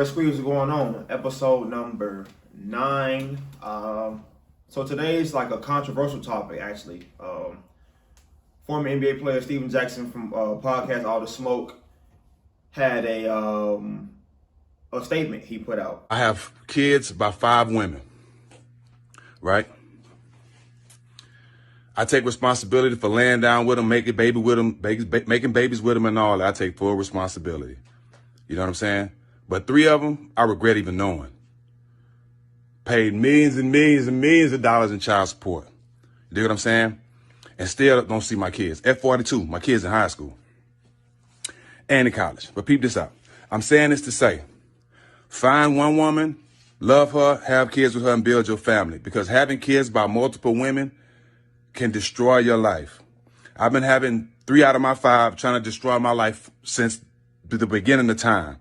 FreshSqueezed is going on, episode number 9. So today's like a controversial topic, actually. Former NBA player Steven Jackson from podcast All the Smoke had a statement he put out. I have kids by 5 women, right? I take responsibility for laying down with them, making baby with them, making babies with them and all that. I take full responsibility. You know what I'm saying? But 3 of them, I regret even knowing. Paid millions and millions and millions of dollars in child support. You dig what I'm saying? And still don't see my kids. At 42, my kids in high school and in college. But peep this out. I'm saying this to say, find one woman, love her, have kids with her, and build your family. Because having kids by multiple women can destroy your life. I've been having 3 out of my 5 trying to destroy my life since the beginning of time.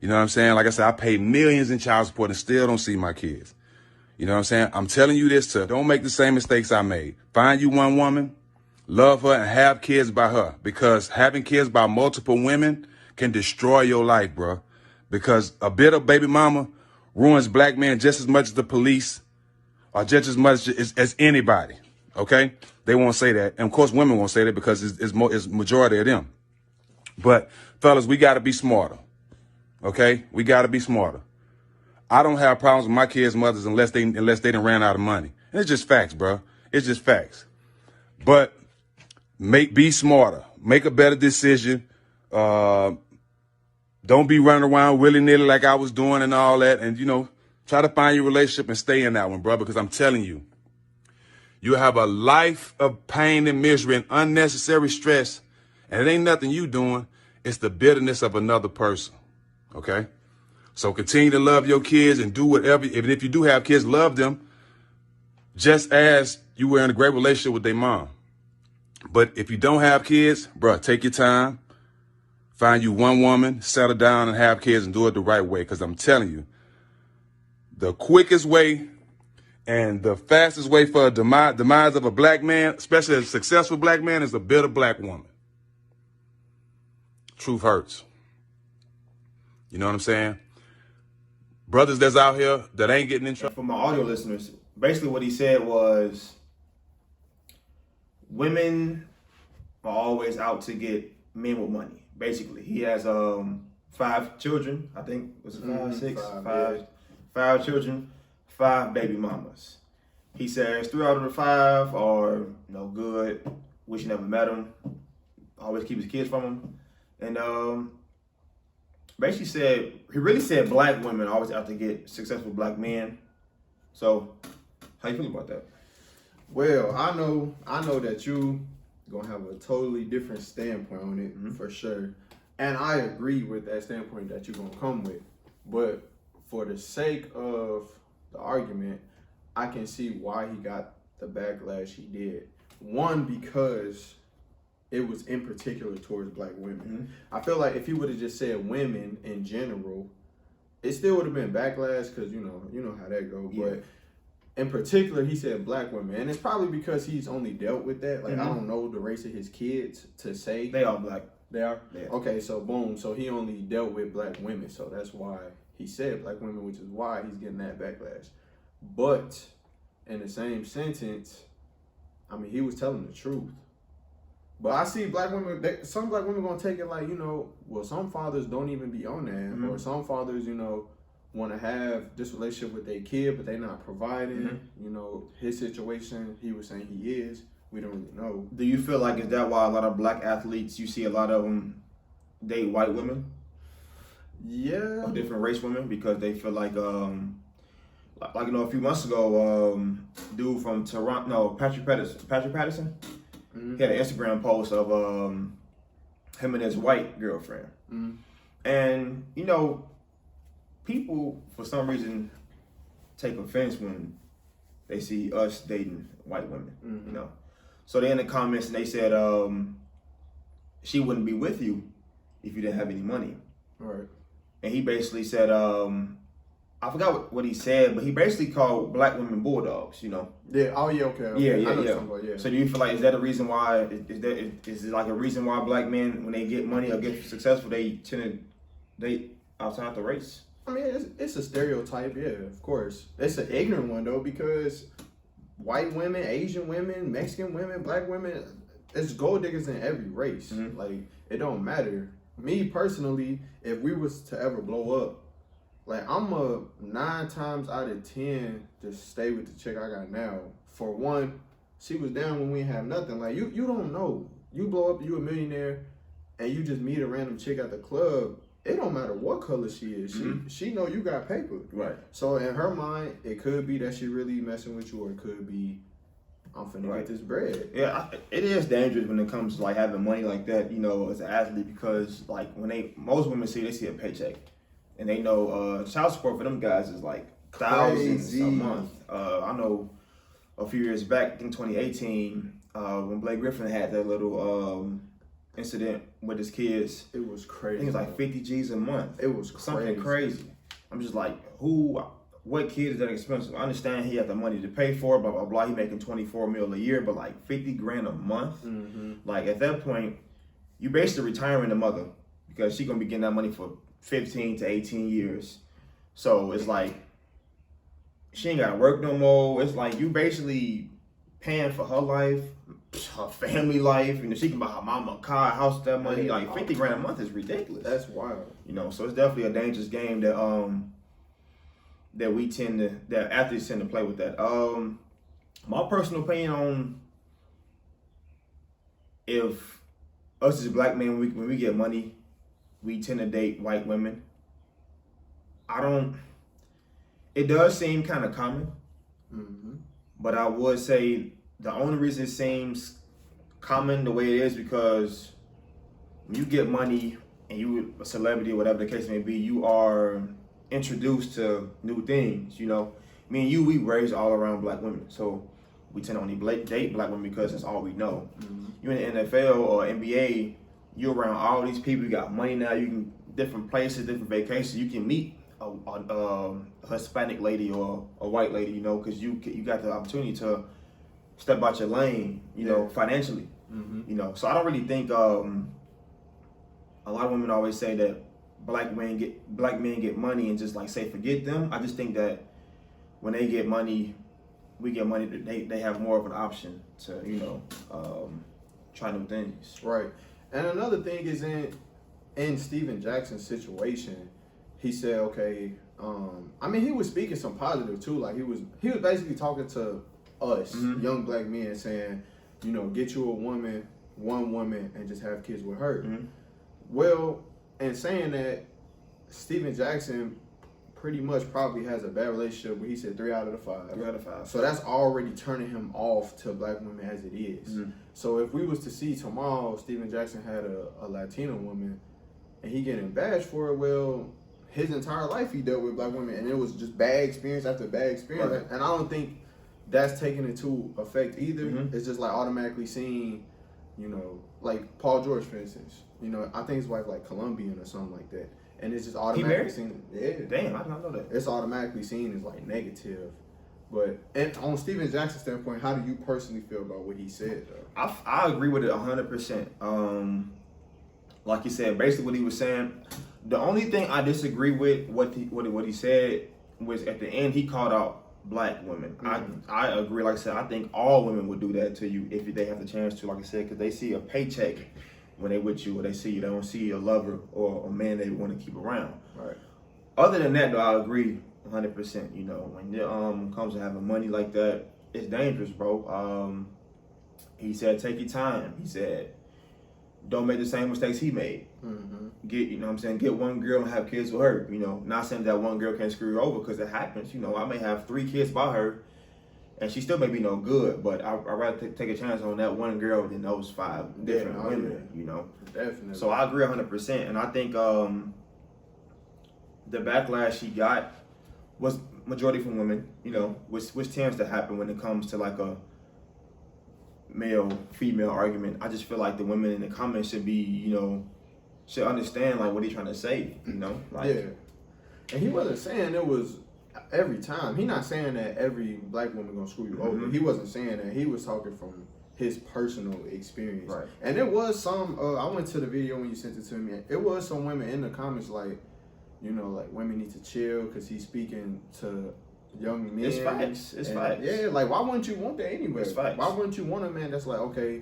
You know what I'm saying? Like I said, I pay millions in child support and still don't see my kids. You know what I'm saying? I'm telling you this to don't make the same mistakes I made. Find you one woman, love her, and have kids by her. Because having kids by multiple women can destroy your life, bro. Because a bitter baby mama ruins black men just as much as the police or just as much as anybody. Okay? They won't say that. And of course, women won't say that because it's majority of them. But fellas, we got to be smarter. Okay? We got to be smarter. I don't have problems with my kids' mothers unless they done ran out of money. And it's just facts, bro. It's just facts. But be smarter. Make a better decision. Don't be running around willy-nilly like I was doing and all that. And, try to find your relationship and stay in that one, bro, because I'm telling you, you have a life of pain and misery and unnecessary stress. And it ain't nothing you doing. It's the bitterness of another person. Okay? So continue to love your kids and do whatever. Even if you do have kids, love them just as you were in a great relationship with their mom. But if you don't have kids, bro, take your time. Find you one woman, settle down and have kids and do it the right way. Because I'm telling you, the quickest way and the fastest way for a demise of a black man, especially a successful black man, is a bitter black woman. Truth hurts. You know what I'm saying? Brothers that's out here that ain't getting in trouble. For my audio listeners, basically what he said was women are always out to get men with money. Basically, he has 5 children. I think was it 5, 6, 5 children, 5 baby mamas. He says 3 out of the 5 are no good. Wish he never met them. Always keep his kids from him. And basically said, he really said black women always out to get successful black men. So, how you feel about that? Well, I know that you gonna have a totally different standpoint on it, for sure. And I agree with that standpoint that you're gonna come with. But for the sake of the argument, I can see why he got the backlash he did. One, because it was in particular towards black women. I feel like if he would have just said women in general, it still would have been backlash because you know how that goes. Yeah. But in particular, he said black women, and it's probably because he's only dealt with that. Like I don't know the race of his kids to say they are black. They are? Yeah. Okay, so boom. So he only dealt with black women, so that's why he said black women, which is why he's getting that backlash. But in the same sentence, I mean, he was telling the truth. But I see black women, some black women gonna take it like, well, some fathers don't even be on that. Or some fathers, want to have this relationship with their kid, but they're not providing. His situation, he was saying he is. We don't really know. Do you feel like, is that why a lot of black athletes, you see a lot of them date white women? Yeah. Or different race women? Because they feel like, a few months ago, dude from Toronto, Patrick Patterson? He had an Instagram post of him and his white girlfriend. And, people, for some reason, take offense when they see us dating white women, So they in the comments and they said she wouldn't be with you if you didn't have any money. Right. And he basically said, I forgot what he said, but he basically called black women bulldogs, Yeah. Oh, yeah. Okay. Yeah. I know what you're talking about, yeah. So do you feel like, is that a reason why, is it like a reason why black men, when they get money or get successful, they tend to date outside the race? I mean, it's a stereotype, yeah, of course. It's an ignorant one though, because white women, Asian women, Mexican women, black women, it's gold diggers in every race. Like, it don't matter. Me personally, if we was to ever blow up, like, I'm a 9 times out of 10 just stay with the chick I got now. For one, she was down when we didn't have nothing. Like, you don't know. You blow up, you a millionaire, and you just meet a random chick at the club. It don't matter what color she is. She know you got paper. Right. So in her mind, it could be that she really messing with you, or it could be, I'm finna get this bread. Yeah, it is dangerous when it comes to like having money like that, you know, as an athlete, because like when most women see a paycheck, and they know child support for them guys is like thousands a month. I know a few years back, I think 2018, when Blake Griffin had that little incident with his kids. It was crazy. I think it was like 50 G's a month. It was something crazy. I'm just like, what kid is that expensive? I understand he had the money to pay for it, blah, blah, blah. He making 24 mil a year, but like 50 grand a month? Like, at that point, you basically retiring the mother, because she's going to be getting that money for 15 to 18 years. So it's like, she ain't got to work no more. It's like, you basically paying for her life, her family life. You know, she can buy her mama a car, a house with that money. Like, 50 grand a month is ridiculous. That's wild. You know, so it's definitely a dangerous game that that athletes tend to play with that. My personal opinion on if us as black men, when we get money, we tend to date white women. It does seem kind of common, but I would say the only reason it seems common the way it is because when you get money and you a celebrity or whatever the case may be, you are introduced to new things, you know. Me and you, we raised all around black women, so we tend to only date black women because that's all we know. You in the NFL or NBA, you're around all these people. You got money now. You can different places, different vacations. You can meet a Hispanic lady or a white lady, you know, because you got the opportunity to step out your lane, you know, financially, you know. So I don't really think a lot of women always say that black men get money and just like say forget them. I just think that when they get money, we get money. They have more of an option to, you know, try new things. Right. And another thing is in Steven Jackson's situation, he said, okay, I mean, he was speaking some positive too. Like he was basically talking to us, young black men, saying, you know, get you one woman, and just have kids with her. Well, and saying that, Steven Jackson pretty much probably has a bad relationship where he said 3 out of the 5. 3 out of 5. So that's already turning him off to black women as it is. So if we was to see tomorrow Steven Jackson had a Latina woman and he getting bashed for it, well, his entire life he dealt with black women and it was just bad experience after bad experience. Right. And I don't think that's taken into effect either. It's just like automatically seeing, you know, like Paul George, for instance. You know, I think his wife like Colombian or something like that. And it's just automatically seen. Yeah. Damn, I did not know that. It's automatically seen as like negative. But and on Steven Jackson's standpoint, how do you personally feel about what he said though? I agree with it 100%. Like you said, basically what he was saying. The only thing I disagree with what he said was at the end he called out black women. I agree. Like I said, I think all women would do that to you if they have the chance to. Like I said, because they see a paycheck when they with you, or they see you. They don't see a lover or a man they want to keep around. Right. Other than that, though, I agree 100%. You know, when it comes to having money like that, it's dangerous, bro. He said, take your time. He said, don't make the same mistakes he made. You know what I'm saying? Get one girl and have kids with her. You know, not saying that one girl can't screw you over because it happens. You know, I may have 3 kids by her and she still may be no good, but I'd rather take a chance on that one girl than those 5 different women, you know? Definitely. So I agree 100%. And I think the backlash he got was majority from women, you know, which tends to happen when it comes to like a male-female argument. I just feel like the women in the comments should be, you know, should understand like what he's trying to say, you know? Like, yeah. And he wasn't saying it was every time. He not saying that every black woman gonna screw you over. He wasn't saying that. He was talking from his personal experience. Right. And there was some, I went to the video when you sent it to me. It was some women in the comments like, you know, like women need to chill because he's speaking to young men. It's facts. It's facts. Yeah, like why wouldn't you want that anyway? It's facts. Why wouldn't you want a man that's like, okay,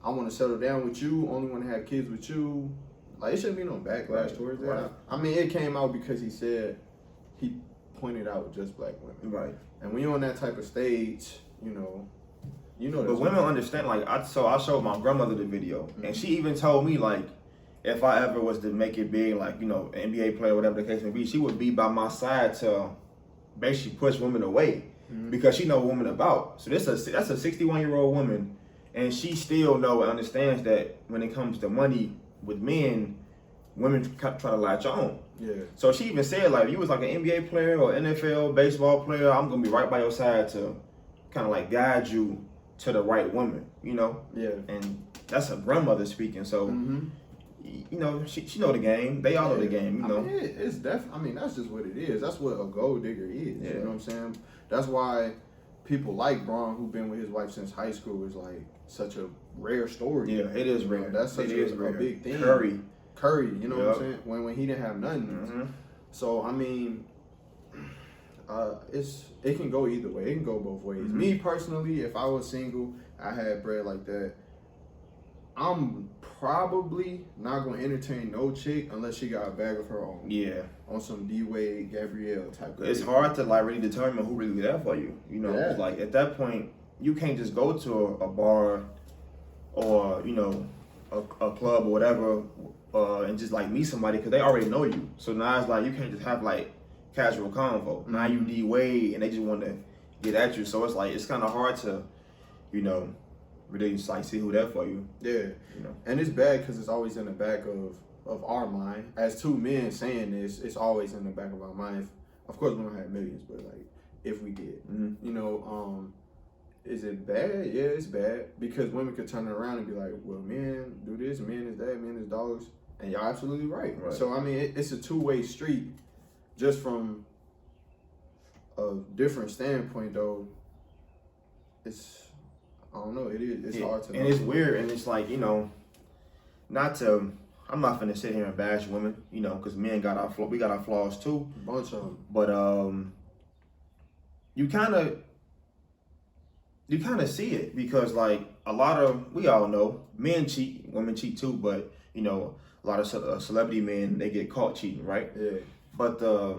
I want to settle down with you, only want to have kids with you? Like, it shouldn't be no backlash towards that. Right. I mean, it came out because he pointed out just black women. Right. And when you're on that type of stage, you know. But women understand. Like, I showed my grandmother the video, and she even told me, like, if I ever was to make it big, like, you know, NBA player, whatever the case may be, she would be by my side to basically push women away because she know what women about. So that's a 61-year-old woman, and she still know and understands that when it comes to money with men, women try to latch on. Yeah. So she even said, like, if you was like an NBA player or NFL baseball player, I'm gonna be right by your side to kind of like guide you to the right woman, you know? Yeah. And that's her grandmother speaking, so you know, she know the game. They all know the game, you know. I mean, it's I mean, that's just what it is. That's what a gold digger is. Yeah. You know what I'm saying? That's why people like Braun, who've been with his wife since high school, is like such a rare story. Yeah, it is rare. That's such a big thing. Curry, you know what I'm saying? When he didn't have nothing. So I mean, it can go either way. It can go both ways. Me personally, if I was single, I had bread like that, I'm probably not gonna entertain no chick unless she got a bag of her own. Yeah. On some D-Wade, Gabrielle type of It's hard to like really determine who really there for you. You know, Yeah. like at that point, you can't just go to a bar or, you know, a club or whatever and just like meet somebody because they already know you. So now it's like you can't just have like casual convo. Now you D-Wade and they just want to get at you. So it's like it's kind of hard to, you know, really just like see who there for you. Yeah, you know. And it's bad because it's always in the back of our mind. As two men saying this, it's always in the back of our mind. Of course, we don't have millions, but like if we did, you know, is it bad? Yeah, it's bad because women could turn around and be like, well, men do this, men is that, men is dogs, and you're absolutely right. So I mean, it's a two-way street. Just from a different standpoint, though, I don't know. It is. It's hard to know. And it's weird. And it's like, you know, I'm not finna sit here and bash women, you know, because men got we got our flaws too. A bunch of them. But you kind of see it because like we all know men cheat, women cheat too. But you know, a lot of celebrity men, they get caught cheating, right? Yeah. But the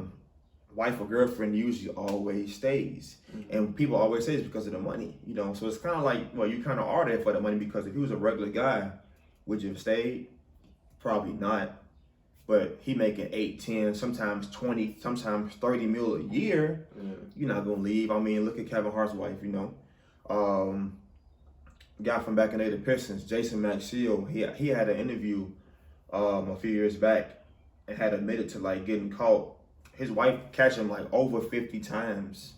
wife or girlfriend usually always stays. And people always say it's because of the money, you know? So it's kind of like, well, you kind of are there for the money because if he was a regular guy, would you have stayed? Probably not. But he making 8, 10, sometimes 20, sometimes 30 mil a year. You're not going to leave. I mean, look at Kevin Hart's wife, you know? Guy from back in the day, the Pistons, Jason Maxiell, he had an interview a few years back and had admitted to like getting caught. His wife catch him like over 50 times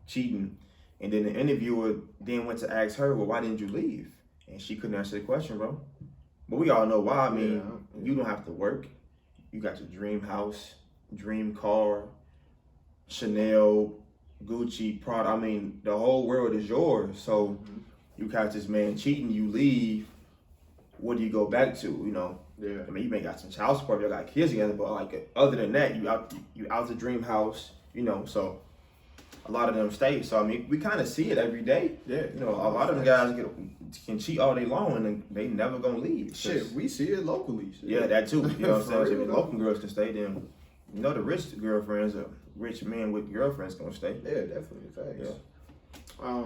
cheating. And then the interviewer then went to ask her, well, why didn't you leave? And she couldn't answer the question, bro. But we all know why. I mean, you don't have to work. You got your dream house, dream car, Chanel, Gucci, Prada. I mean, the whole world is yours. So you catch this man cheating, you leave. What do you go back to, you know? Yeah. I mean, you may got some child support, you got kids together, but like other than that, you out the dream house, you know. So a lot of them stay. So I mean, we kind of see it every day. Yeah. You know, a lot of them guys can cheat all day long and they never gonna leave. Shit, we see it locally. Shit. Yeah, that too. You know what I'm saying? So real, if local girls can stay, then you know the rich girlfriends or rich men with girlfriends gonna stay. Yeah, definitely. Facts. Yeah.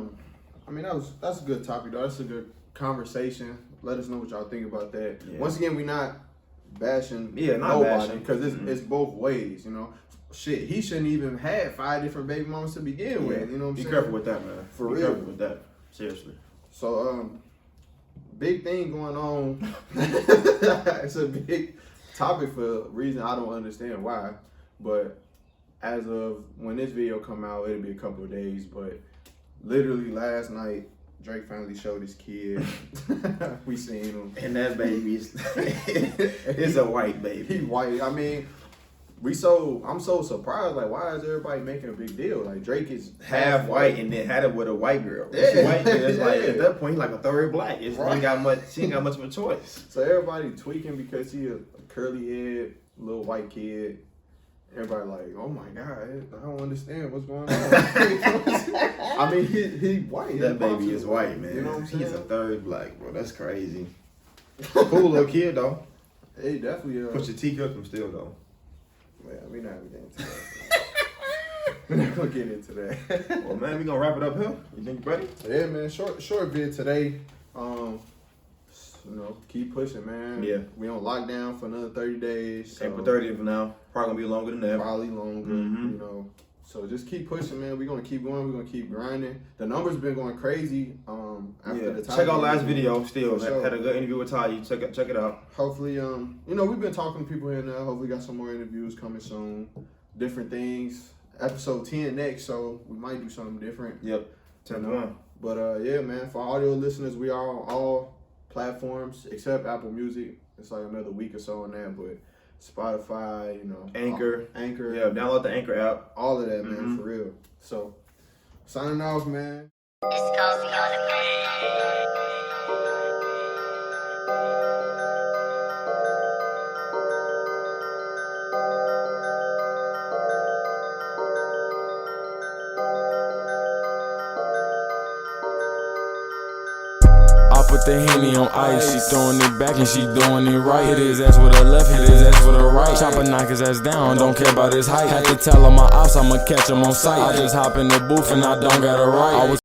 I mean, that's a good topic though. That's a good conversation. Let us know what y'all think about that. Yeah. Once again, we not bashing nobody because it's both ways, you know. Shit, he shouldn't even have 5 different baby mamas to begin with. You know what I'm saying? Be careful with that, man. For Be real. careful with that. Seriously. So, big thing going on. It's a big topic for a reason I don't understand why. But as of when this video come out, it'll be a couple of days. But literally last night, Drake finally showed his kid. We seen him. And that baby is a white baby. He white. I mean, I'm so surprised. Like, why is everybody making a big deal? Like, Drake is half white and then had it with a white girl. Yeah. She white, and it's like Yeah. at that point, he's like a third black. She ain't got much of a choice. So everybody tweaking because he a curly head little white kid, everybody like, oh my God, I don't understand what's going on. I mean, he white. That baby is white, man. You know what I'm saying? He's a third black, bro. That's crazy. Cool little kid, though. Hey, definitely. Put your tea cooking still, though. Man, we not gonna get into that. We're not gonna get into that. Well, man, we gonna wrap it up here. You think you ready? Yeah, man. Short vid today. You know, keep pushing, man. Yeah. We on lockdown for another 30 days. So April 30th for now. Probably gonna be longer than that. probably longer. You know. So just keep pushing, man. We're gonna keep going. We're gonna keep grinding. The numbers been going crazy. After the check out last video. Still For sure. had a good interview with Ty. Check it out. Hopefully, you know, we've been talking to people here now. Hopefully, got some more interviews coming soon. Different things. Episode 10 next, so we might do something different. Yep. 10-1. But yeah, man. For audio listeners, we are on all platforms except Apple Music. It's like another week or so on that, but Spotify, you know, Anchor. Anchor. Yeah, download the Anchor app. All of that, man, for real. So, signing off, man. It's cozy on the I put the Henny on ice, she throwing it back and she doing it right. Hit his ass with her left, hit his ass with her right. Chopper knock his ass down, don't care about his height. Had to tell all my ops I'ma catch him on sight. I just hop in the booth and I don't got a right. I was